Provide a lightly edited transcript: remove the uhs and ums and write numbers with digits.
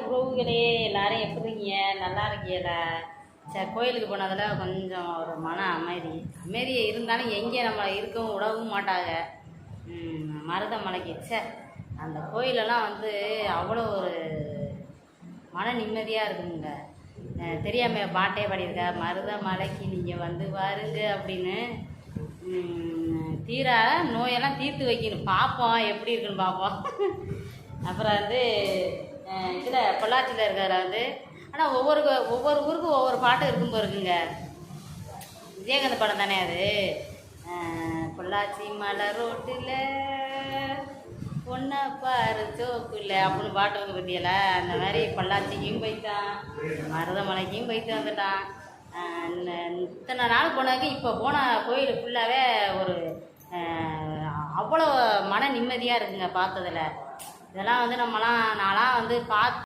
உறவுகளே எல்லாரும் எப்படி இருக்கீங்க? நல்லா இருக்கீங்களா? சரி, கோயிலுக்கு போனதில் கொஞ்சம் ஒரு மன அமைதி இருந்தாலும் எங்கே நம்ம இருக்கவும் விடவும் மாட்டாங்க. மருதமலைக்கு அந்த கோயிலெல்லாம் வந்து அவ்வளோ ஒரு மன நிம்மதியாக இருக்குங்க. தெரியாமல் பாட்டே பாடியிருக்கா, மருதமலைக்கு நீங்கள் வந்து வாருங்க அப்படின்னு. தீரா நோயெல்லாம் தீர்த்து வைக்கணும். பார்ப்போம் எப்படி இருக்குன்னு பார்ப்போம். அப்புறம் வந்து இதில் பொள்ளாச்சியில் இருக்கிற வந்து ஆனால் ஒவ்வொரு ஊருக்கும் ஒவ்வொரு பாட்டு இருக்கும் போருக்குங்க. விஜயகாந்த் படம் தானே அது. பொள்ளாச்சி மலை ரோட்டில் பொண்ணை பாரு சோப்பில் அப்படின்னு பாட்டு வந்து பற்றியல. அந்த மாதிரி பொள்ளாச்சிக்கும் போய்த்தான், மருதமலைக்கும் போய்த்து வந்துட்டான். இத்தனை நாள் போனதுக்கு இப்போ போன கோயில் ஃபுல்லாகவே ஒரு அவ்வளோ மன நிம்மதியாக இருக்குங்க பார்த்ததில். இதெல்லாம் வந்து நான்லாம் வந்து பார்த்து